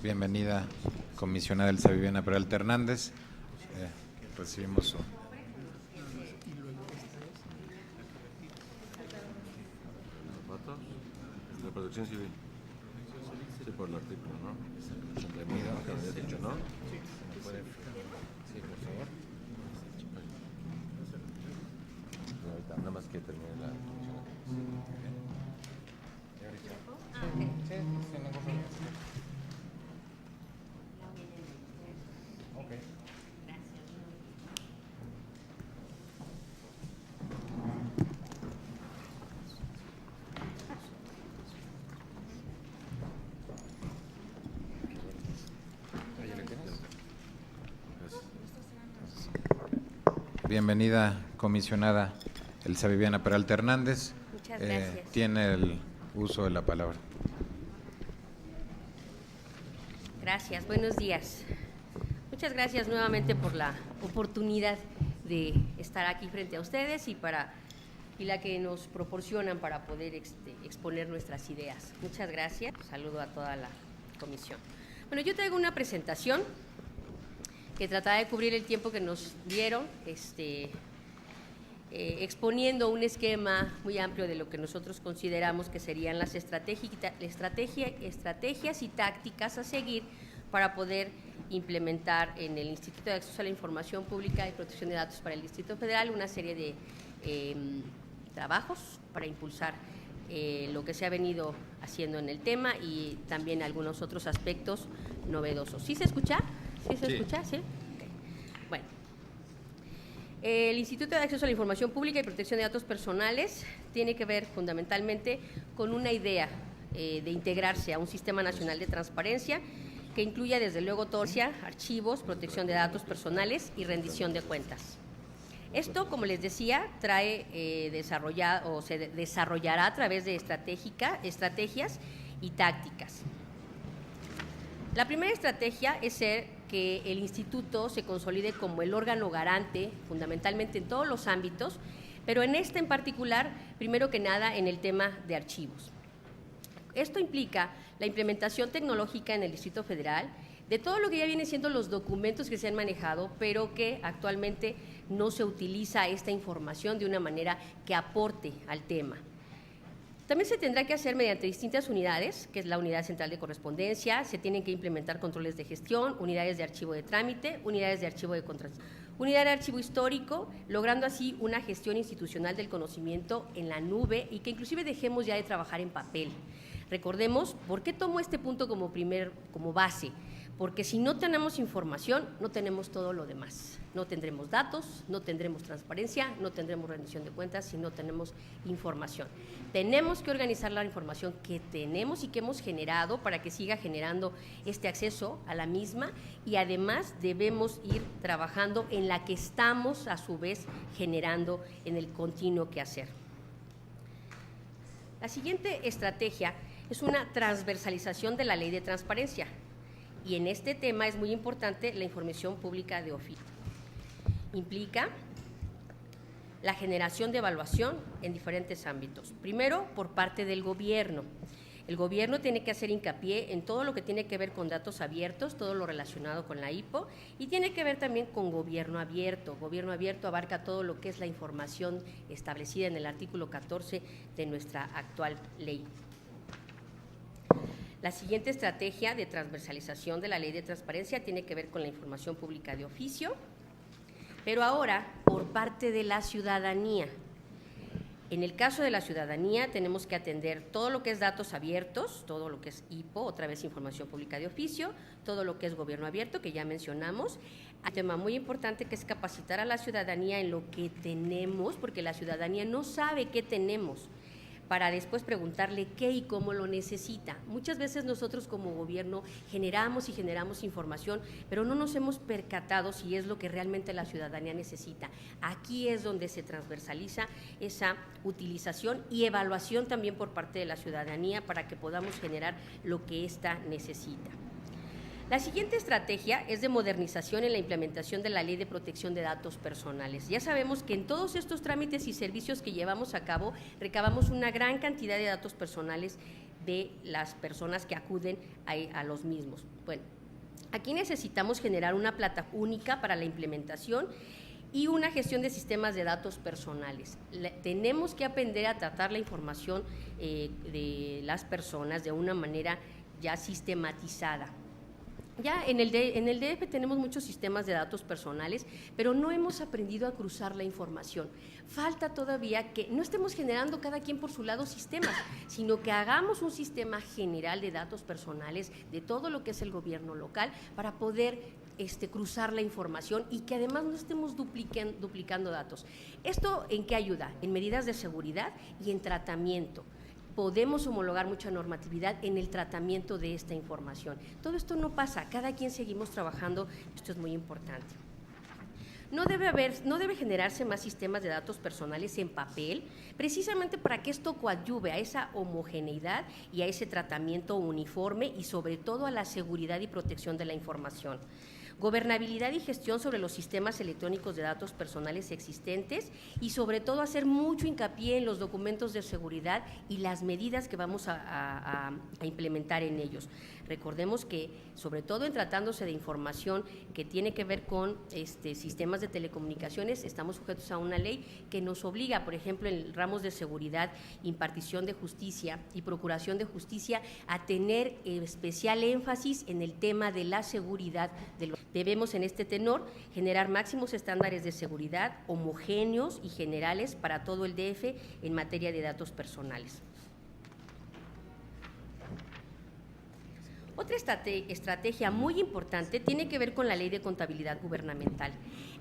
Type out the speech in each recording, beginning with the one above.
Bienvenida, comisionada Elsa Viviana Peralta Hernández. Recibimos su... De Protección Civil. Sí, por el artículo, ¿no? 89, que había dicho, ¿no? Sí, por favor. Ahorita, nada más que termine la comisión. Bienvenida, comisionada Elsa Viviana Peralta Hernández. Muchas gracias. Tiene el uso de la palabra. Gracias, buenos días. Muchas gracias nuevamente por la oportunidad de estar aquí frente a ustedes y la que nos proporcionan para poder exponer nuestras ideas. Muchas gracias. Saludo a toda la comisión. Bueno, yo traigo una presentación que tratará de cubrir el tiempo que nos dieron, exponiendo un esquema muy amplio de lo que nosotros consideramos que serían las estrategias y tácticas a seguir para poder implementar en el Instituto de Acceso a la Información Pública y Protección de Datos para el Distrito Federal una serie de trabajos para impulsar lo que se ha venido haciendo en el tema y también algunos otros aspectos novedosos. ¿Sí se escucha? ¿Sí se escucha? ¿Sí? Okay. Bueno. El Instituto de Acceso a la Información Pública y Protección de Datos Personales tiene que ver fundamentalmente con una idea de integrarse a un sistema nacional de transparencia que incluya desde luego archivos, protección de datos personales y rendición de cuentas. Esto, como les decía, se desarrollará a través de estrategias y tácticas. La primera estrategia es que el instituto se consolide como el órgano garante, fundamentalmente en todos los ámbitos, pero en este en particular, primero que nada, en el tema de archivos. Esto implica la implementación tecnológica en el Distrito Federal de todo lo que ya viene siendo los documentos que se han manejado, pero que actualmente no se utiliza esta información de una manera que aporte al tema. También se tendrá que hacer mediante distintas unidades, que es la Unidad Central de Correspondencia, se tienen que implementar controles de gestión, unidades de archivo de trámite, unidades de archivo de contratación, unidad de archivo histórico, logrando así una gestión institucional del conocimiento en la nube y que inclusive dejemos ya de trabajar en papel. Recordemos, ¿por qué tomo este punto como base? Porque si no tenemos información, no tenemos todo lo demás. No tendremos datos, no tendremos transparencia, no tendremos rendición de cuentas si no tenemos información. Tenemos que organizar la información que tenemos y que hemos generado para que siga generando este acceso a la misma y además debemos ir trabajando en la que estamos a su vez generando en el continuo quehacer. La siguiente estrategia es una transversalización de la ley de transparencia. Y en este tema es muy importante la información pública de oficio. Implica la generación de evaluación en diferentes ámbitos. Primero, por parte del gobierno. El gobierno tiene que hacer hincapié en todo lo que tiene que ver con datos abiertos, todo lo relacionado con la IPO, y tiene que ver también con gobierno abierto. Gobierno abierto abarca todo lo que es la información establecida en el artículo 14 de nuestra actual ley. La siguiente estrategia de transversalización de la ley de transparencia tiene que ver con la información pública de oficio, pero ahora por parte de la ciudadanía. En el caso de la ciudadanía tenemos que atender todo lo que es datos abiertos, todo lo que es IPO, otra vez información pública de oficio, todo lo que es gobierno abierto, que ya mencionamos. Hay un tema muy importante que es capacitar a la ciudadanía en lo que tenemos, porque la ciudadanía no sabe qué tenemos, para después preguntarle qué y cómo lo necesita. Muchas veces nosotros como gobierno generamos información, pero no nos hemos percatado si es lo que realmente la ciudadanía necesita. Aquí es donde se transversaliza esa utilización y evaluación también por parte de la ciudadanía para que podamos generar lo que ésta necesita. La siguiente estrategia es de modernización en la implementación de la Ley de Protección de Datos Personales. Ya sabemos que en todos estos trámites y servicios que llevamos a cabo recabamos una gran cantidad de datos personales de las personas que acuden a los mismos. Bueno, aquí necesitamos generar una plataforma única para la implementación y una gestión de sistemas de datos personales. Tenemos que aprender a tratar la información de las personas de una manera ya sistematizada. Ya en el DF tenemos muchos sistemas de datos personales, pero no hemos aprendido a cruzar la información. Falta todavía que no estemos generando cada quien por su lado sistemas, sino que hagamos un sistema general de datos personales de todo lo que es el gobierno local para poder cruzar la información y que además no estemos duplicando datos. ¿Esto en qué ayuda? En medidas de seguridad y en tratamiento. Podemos homologar mucha normatividad en el tratamiento de esta información. Todo esto no pasa, cada quien seguimos trabajando, esto es muy importante. No debe generarse más sistemas de datos personales en papel, precisamente para que esto coadyuve a esa homogeneidad y a ese tratamiento uniforme y sobre todo a la seguridad y protección de la información. Gobernabilidad y gestión sobre los sistemas electrónicos de datos personales existentes y sobre todo hacer mucho hincapié en los documentos de seguridad y las medidas que vamos a implementar en ellos. Recordemos que, sobre todo en tratándose de información que tiene que ver con sistemas de telecomunicaciones, estamos sujetos a una ley que nos obliga, por ejemplo, en ramos de seguridad, impartición de justicia y procuración de justicia, a tener especial énfasis en el tema de la seguridad de los. Debemos, en este tenor, generar máximos estándares de seguridad homogéneos y generales para todo el DF en materia de datos personales. Otra estrategia muy importante tiene que ver con la Ley de Contabilidad Gubernamental.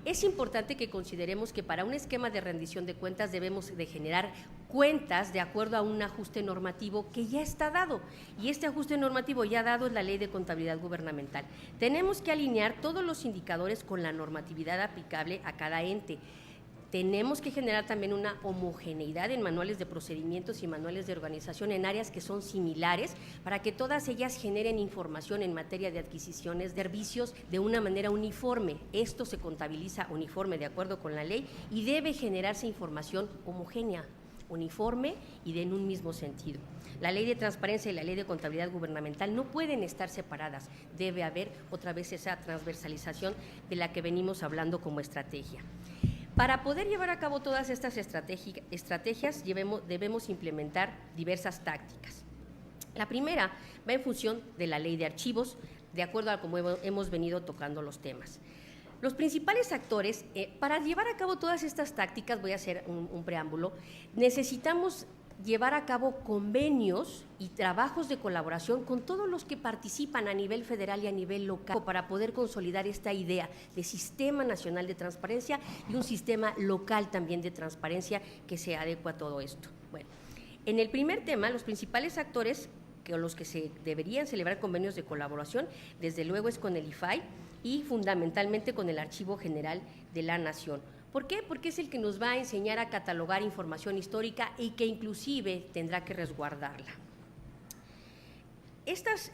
Es importante que consideremos que para un esquema de rendición de cuentas debemos de generar cuentas de acuerdo a un ajuste normativo que ya está dado, y este ajuste normativo ya dado es la Ley de Contabilidad Gubernamental. Tenemos que alinear todos los indicadores con la normatividad aplicable a cada ente. Tenemos que generar también una homogeneidad en manuales de procedimientos y manuales de organización en áreas que son similares para que todas ellas generen información en materia de adquisiciones de servicios de una manera uniforme. Esto se contabiliza uniforme de acuerdo con la ley y debe generarse información homogénea, uniforme y en un mismo sentido. La Ley de Transparencia y la Ley de Contabilidad Gubernamental no pueden estar separadas. Debe haber otra vez esa transversalización de la que venimos hablando como estrategia. Para poder llevar a cabo todas estas estrategias debemos implementar diversas tácticas. La primera va en función de la ley de archivos, de acuerdo a cómo hemos venido tocando los temas. Los principales actores, para llevar a cabo todas estas tácticas, voy a hacer un preámbulo, necesitamos llevar a cabo convenios y trabajos de colaboración con todos los que participan a nivel federal y a nivel local para poder consolidar esta idea de sistema nacional de transparencia y un sistema local también de transparencia que se adecua a todo esto. Bueno, en el primer tema, los principales actores con los que se deberían celebrar convenios de colaboración, desde luego es con el IFAI y fundamentalmente con el Archivo General de la Nación. ¿Por qué? Porque es el que nos va a enseñar a catalogar información histórica y que inclusive tendrá que resguardarla. Estas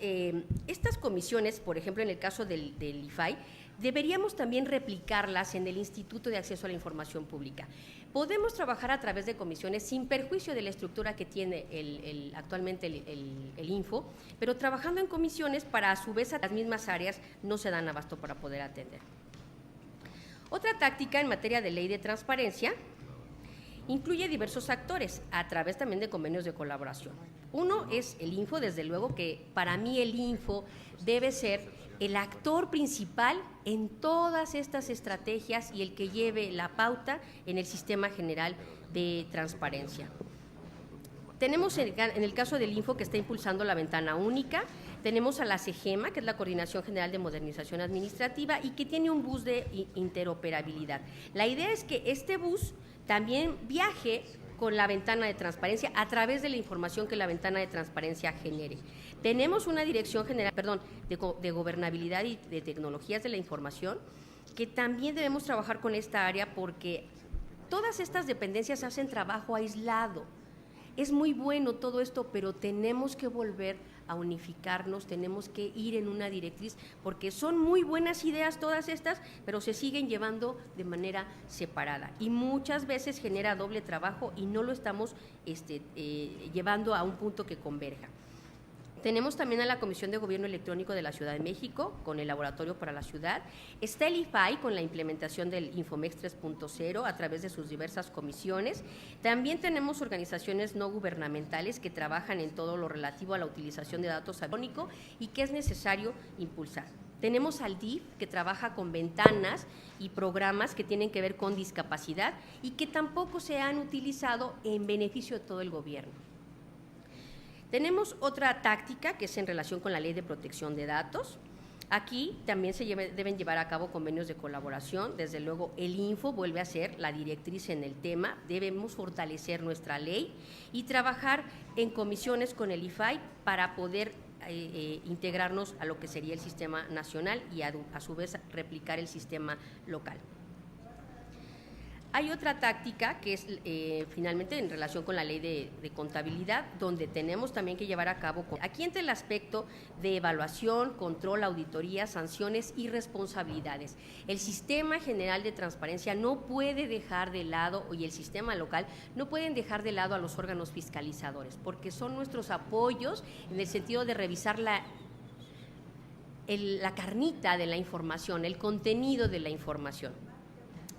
comisiones, por ejemplo, en el caso del IFAI, deberíamos también replicarlas en el Instituto de Acceso a la Información Pública. Podemos trabajar a través de comisiones sin perjuicio de la estructura que tiene actualmente el Info, pero trabajando en comisiones para a su vez a las mismas áreas no se dan abasto para poder atender. Otra táctica en materia de ley de transparencia incluye diversos actores a través también de convenios de colaboración. Uno es el Info, desde luego que para mí el Info debe ser el actor principal en todas estas estrategias y el que lleve la pauta en el sistema general de transparencia. Tenemos en el caso del Info que está impulsando la ventana única, tenemos a la CEGEMA, que es la Coordinación General de Modernización Administrativa y que tiene un bus de interoperabilidad. La idea es que este bus también viaje con la ventana de transparencia a través de la información que la ventana de transparencia genere. Tenemos una dirección general, de gobernabilidad y de tecnologías de la información, que también debemos trabajar con esta área porque todas estas dependencias hacen trabajo aislado. Es muy bueno todo esto, pero tenemos que volver a unificarnos, tenemos que ir en una directriz, porque son muy buenas ideas todas estas, pero se siguen llevando de manera separada y muchas veces genera doble trabajo y no lo estamos llevando a un punto que converja. Tenemos también a la Comisión de Gobierno Electrónico de la Ciudad de México, con el Laboratorio para la Ciudad. Está el IFAI, con la implementación del Infomex 3.0 a través de sus diversas comisiones. También tenemos organizaciones no gubernamentales que trabajan en todo lo relativo a la utilización de datos electrónicos y que es necesario impulsar. Tenemos al DIF, que trabaja con ventanas y programas que tienen que ver con discapacidad y que tampoco se han utilizado en beneficio de todo el gobierno. Tenemos otra táctica que es en relación con la Ley de Protección de Datos. Aquí también deben llevar a cabo convenios de colaboración. Desde luego, el Info vuelve a ser la directriz en el tema. Debemos fortalecer nuestra ley y trabajar en comisiones con el IFAI para poder integrarnos a lo que sería el sistema nacional y a su vez replicar el sistema local. Hay otra táctica que es finalmente en relación con la ley de contabilidad, donde tenemos también que llevar a cabo, aquí entra el aspecto de evaluación, control, auditoría, sanciones y responsabilidades. El sistema general de transparencia no puede dejar de lado, y el sistema local no pueden dejar de lado a los órganos fiscalizadores, porque son nuestros apoyos en el sentido de revisar la carnita de la información, el contenido de la información.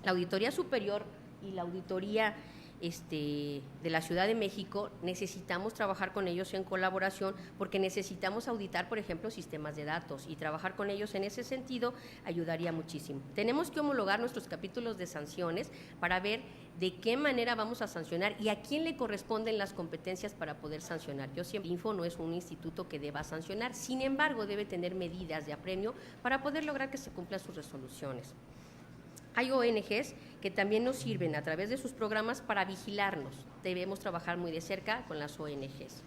La Auditoría Superior y la Auditoría de la Ciudad de México necesitamos trabajar con ellos en colaboración porque necesitamos auditar, por ejemplo, sistemas de datos y trabajar con ellos en ese sentido ayudaría muchísimo. Tenemos que homologar nuestros capítulos de sanciones para ver de qué manera vamos a sancionar y a quién le corresponden las competencias para poder sancionar. Yo siempre, Info no es un instituto que deba sancionar, sin embargo, debe tener medidas de apremio para poder lograr que se cumplan sus resoluciones. Hay ONGs que también nos sirven a través de sus programas para vigilarnos. Debemos trabajar muy de cerca con las ONGs.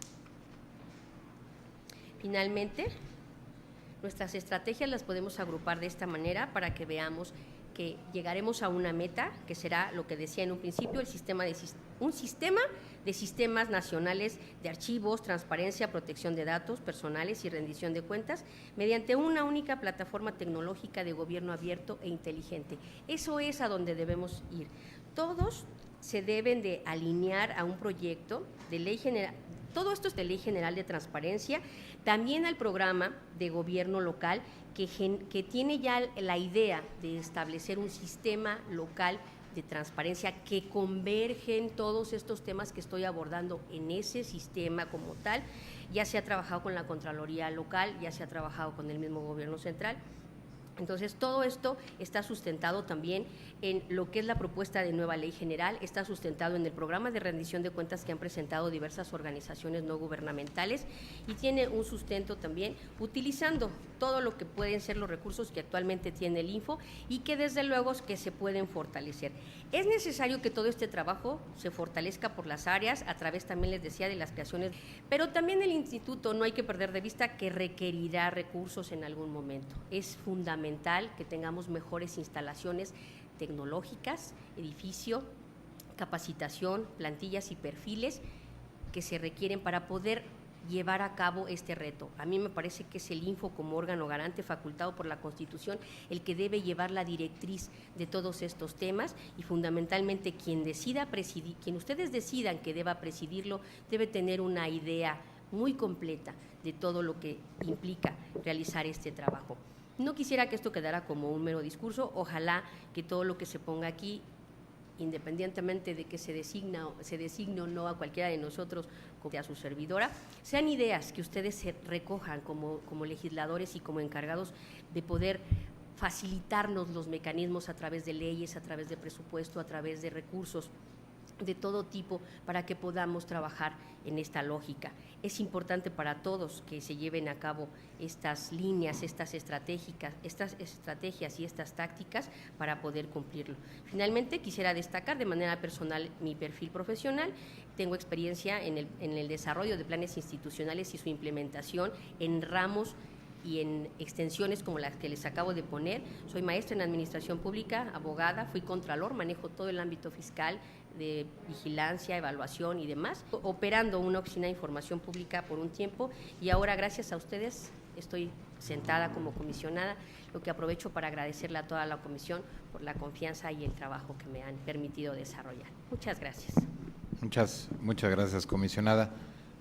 Finalmente, nuestras estrategias las podemos agrupar de esta manera para que veamos que llegaremos a una meta, que será lo que decía en un principio, un sistema de sistemas nacionales de archivos, transparencia, protección de datos personales y rendición de cuentas mediante una única plataforma tecnológica de gobierno abierto e inteligente. Eso es a donde debemos ir. Todos se deben de alinear a un proyecto de ley general. Todo esto es de Ley General de Transparencia, también al programa de gobierno local que tiene ya la idea de establecer un sistema local de transparencia que convergen todos estos temas que estoy abordando en ese sistema como tal. Ya se ha trabajado con la Contraloría local, ya se ha trabajado con el mismo gobierno central. Entonces, todo esto está sustentado también en lo que es la propuesta de nueva ley general, está sustentado en el programa de rendición de cuentas que han presentado diversas organizaciones no gubernamentales y tiene un sustento también utilizando todo lo que pueden ser los recursos que actualmente tiene el Info y que desde luego es que se pueden fortalecer. Es necesario que todo este trabajo se fortalezca por las áreas, a través también les decía de las creaciones, pero también el instituto no hay que perder de vista que requerirá recursos en algún momento. Es fundamental que tengamos mejores instalaciones tecnológicas, edificio, capacitación, plantillas y perfiles que se requieren para poder llevar a cabo este reto. A mí me parece que es el Info como órgano garante facultado por la Constitución el que debe llevar la directriz de todos estos temas y fundamentalmente quien decida presidir, quien ustedes decidan que deba presidirlo, debe tener una idea muy completa de todo lo que implica realizar este trabajo. No quisiera que esto quedara como un mero discurso, ojalá que todo lo que se ponga aquí, independientemente de que se designe o no a cualquiera de nosotros como a su servidora, sean ideas que ustedes se recojan como legisladores y como encargados de poder facilitarnos los mecanismos a través de leyes, a través de presupuesto, a través de recursos de todo tipo para que podamos trabajar en esta lógica. Es importante para todos que se lleven a cabo estas líneas, estas estrategias y estas tácticas para poder cumplirlo. Finalmente, quisiera destacar de manera personal mi perfil profesional. Tengo experiencia en el desarrollo de planes institucionales y su implementación en ramos y en extensiones como las que les acabo de poner. Soy maestra en Administración Pública, abogada, fui contralor, manejo todo el ámbito fiscal, de vigilancia, evaluación y demás, operando una oficina de información pública por un tiempo y ahora gracias a ustedes estoy sentada como comisionada, lo que aprovecho para agradecerle a toda la comisión por la confianza y el trabajo que me han permitido desarrollar. Muchas gracias. Muchas gracias, comisionada.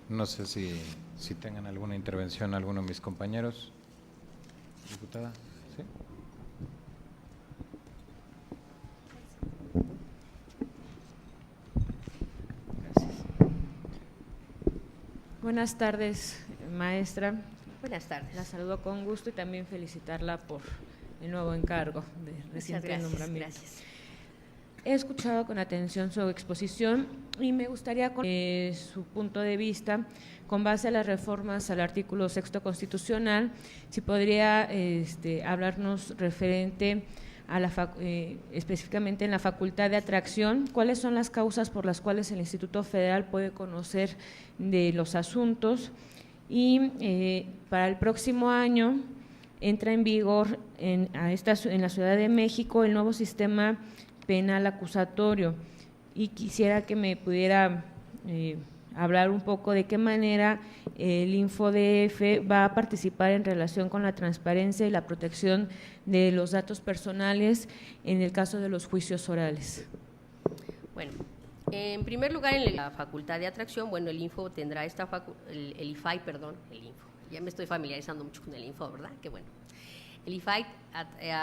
No sé si si tengan alguna intervención, alguno de mis compañeros. Diputada, ¿sí? Buenas tardes, maestra. Buenas tardes. La saludo con gusto y también felicitarla por el nuevo encargo de reciente nombramiento. Gracias. He escuchado con atención su exposición y me gustaría conocer su punto de vista con base a las reformas al artículo 6º constitucional, si podría hablarnos referente a específicamente en la facultad de atracción, cuáles son las causas por las cuales el Instituto Federal puede conocer de los asuntos y para el próximo año entra en vigor en la Ciudad de México el nuevo sistema penal acusatorio y quisiera que me pudiera hablar un poco de qué manera el InfoDF va a participar en relación con la transparencia y la protección de los datos personales en el caso de los juicios orales. Bueno, en primer lugar, en la facultad de atracción, bueno, el Info tendrá el IFAI, perdón, el Info. Ya me estoy familiarizando mucho con el Info, ¿verdad? Qué bueno. El IFAI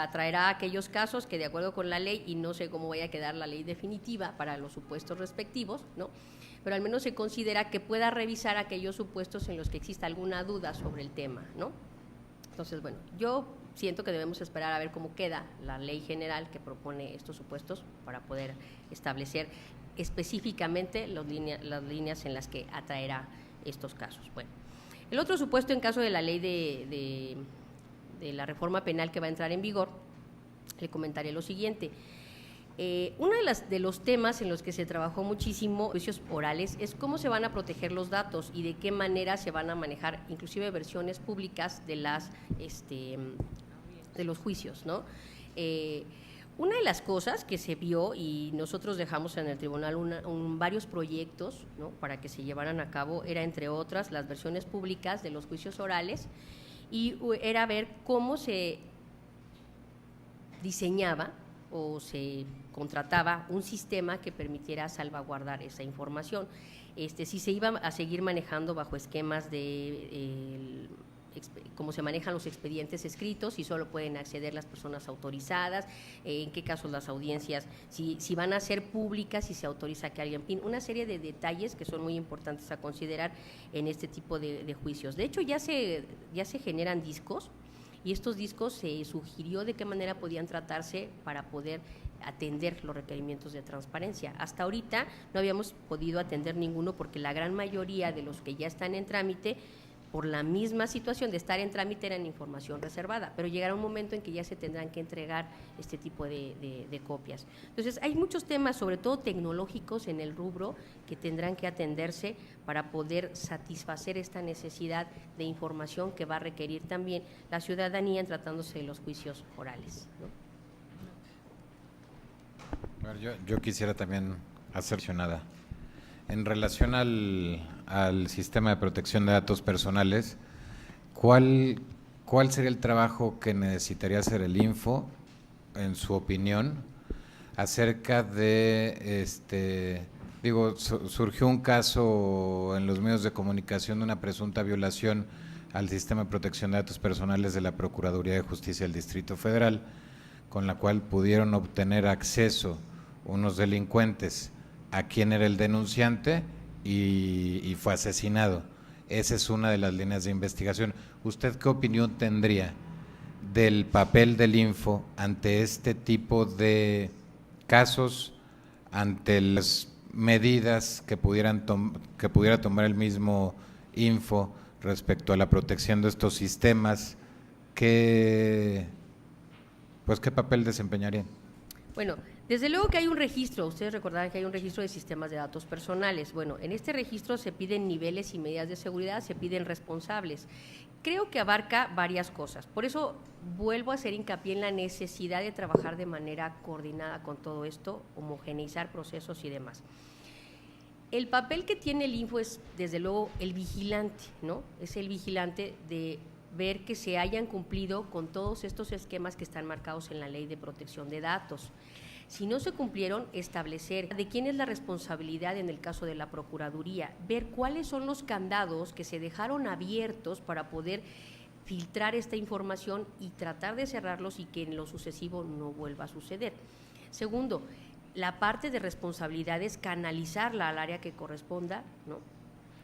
atraerá aquellos casos que de acuerdo con la ley, y no sé cómo vaya a quedar la ley definitiva para los supuestos respectivos, ¿no?, pero al menos se considera que pueda revisar aquellos supuestos en los que exista alguna duda sobre el tema, ¿no? Entonces, bueno, yo siento que debemos esperar a ver cómo queda la ley general que propone estos supuestos para poder establecer específicamente las líneas en las que atraerá estos casos. Bueno, el otro supuesto en caso de la ley de la reforma penal que va a entrar en vigor, le comentaré lo siguiente. Uno de los temas en los que se trabajó muchísimo, juicios orales, es cómo se van a proteger los datos y de qué manera se van a manejar, inclusive versiones públicas de los juicios, ¿no? Una de las cosas que se vio, y nosotros dejamos en el tribunal varios proyectos, ¿no?, para que se llevaran a cabo, era entre otras las versiones públicas de los juicios orales, y era ver cómo se diseñaba o se contrataba un sistema que permitiera salvaguardar esa información. Si se iba a seguir manejando bajo esquemas de cómo se manejan los expedientes escritos, si solo pueden acceder las personas autorizadas, en qué casos las audiencias, si van a ser públicas, si se autoriza que alguien, en fin, una serie de detalles que son muy importantes a considerar en este tipo de juicios. De hecho, ya se generan discos, y estos discos se sugirió de qué manera podían tratarse para poder atender los requerimientos de transparencia. Hasta ahorita no habíamos podido atender ninguno porque la gran mayoría de los que ya están en trámite, por la misma situación de estar en trámite, eran información reservada, pero llegará un momento en que ya se tendrán que entregar este tipo de copias. Entonces, hay muchos temas, sobre todo tecnológicos, en el rubro que tendrán que atenderse para poder satisfacer esta necesidad de información que va a requerir también la ciudadanía en tratándose de los juicios orales, ¿no? Bueno, yo quisiera también hacer mencionada. En relación al sistema de protección de datos personales, ¿cuál sería el trabajo que necesitaría hacer el Info, en su opinión, acerca de, surgió un caso en los medios de comunicación de una presunta violación al sistema de protección de datos personales de la Procuraduría de Justicia del Distrito Federal, con la cual pudieron obtener acceso unos delincuentes a quién era el denunciante y fue asesinado. Esa es una de las líneas de investigación. ¿Usted qué opinión tendría del papel del Info ante este tipo de casos, ante las medidas que pudiera tomar el mismo Info respecto a la protección de estos sistemas? ¿Qué papel desempeñaría? Bueno, desde luego que hay un registro, ustedes recordarán que hay un registro de sistemas de datos personales. Bueno, en este registro se piden niveles y medidas de seguridad, se piden responsables. Creo que abarca varias cosas, por eso vuelvo a hacer hincapié en la necesidad de trabajar de manera coordinada con todo esto, homogeneizar procesos y demás. El papel que tiene el Info es, desde luego, el vigilante, ¿no? Es el vigilante de ver que se hayan cumplido con todos estos esquemas que están marcados en la Ley de Protección de Datos. Si no se cumplieron, establecer de quién es la responsabilidad en el caso de la Procuraduría, ver cuáles son los candados que se dejaron abiertos para poder filtrar esta información y tratar de cerrarlos y que en lo sucesivo no vuelva a suceder. Segundo, la parte de responsabilidades, canalizarla al área que corresponda, ¿no?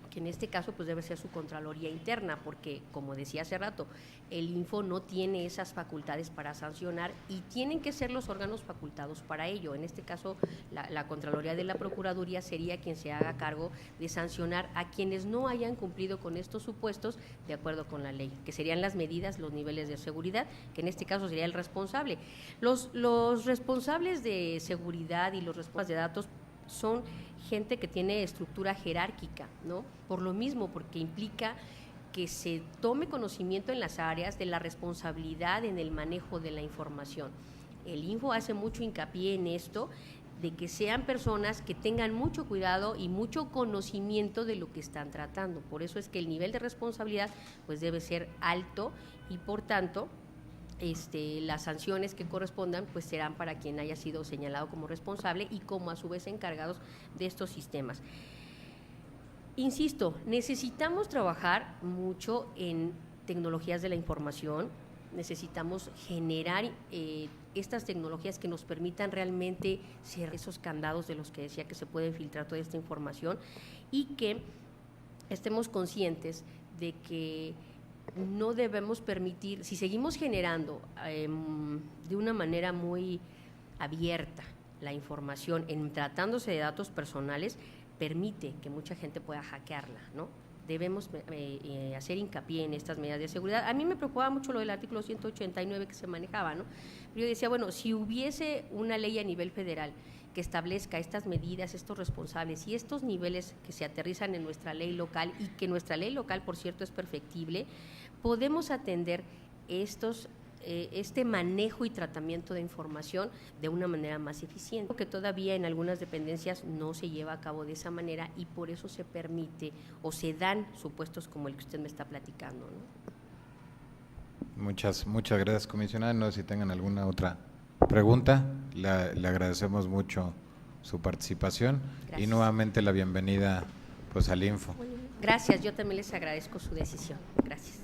Que en este caso pues debe ser su Contraloría Interna, porque como decía hace rato, el Info no tiene esas facultades para sancionar y tienen que ser los órganos facultados para ello. En este caso, la Contraloría de la Procuraduría sería quien se haga cargo de sancionar a quienes no hayan cumplido con estos supuestos de acuerdo con la ley, que serían las medidas, los niveles de seguridad, que en este caso sería el responsable. Los responsables de seguridad y los responsables de datos son gente que tiene estructura jerárquica, ¿no? Por lo mismo, porque implica que se tome conocimiento en las áreas de la responsabilidad en el manejo de la información. El Info hace mucho hincapié en esto, de que sean personas que tengan mucho cuidado y mucho conocimiento de lo que están tratando. Por eso es que el nivel de responsabilidad pues debe ser alto y por tanto las sanciones que correspondan pues serán para quien haya sido señalado como responsable y como a su vez encargados de estos sistemas. Insisto, necesitamos trabajar mucho en tecnologías de la información, necesitamos generar estas tecnologías que nos permitan realmente cerrar esos candados de los que decía que se puede filtrar toda esta información y que estemos conscientes de que no debemos permitir, si seguimos generando de una manera muy abierta la información en tratándose de datos personales, permite que mucha gente pueda hackearla, ¿no? Debemos hacer hincapié en estas medidas de seguridad. A mí me preocupaba mucho lo del artículo 189 que se manejaba, ¿no? Yo decía, bueno, si hubiese una ley a nivel federal que establezca estas medidas, estos responsables y estos niveles que se aterrizan en nuestra ley local y que nuestra ley local, por cierto, es perfectible, podemos atender este manejo y tratamiento de información de una manera más eficiente, que todavía en algunas dependencias no se lleva a cabo de esa manera y por eso se permite o se dan supuestos como el que usted me está platicando, ¿no? Muchas gracias, comisionada. No sé si tengan alguna otra pregunta. Le agradecemos mucho su participación. Gracias. Y nuevamente la bienvenida pues al Info. Gracias, yo también les agradezco su decisión. Gracias.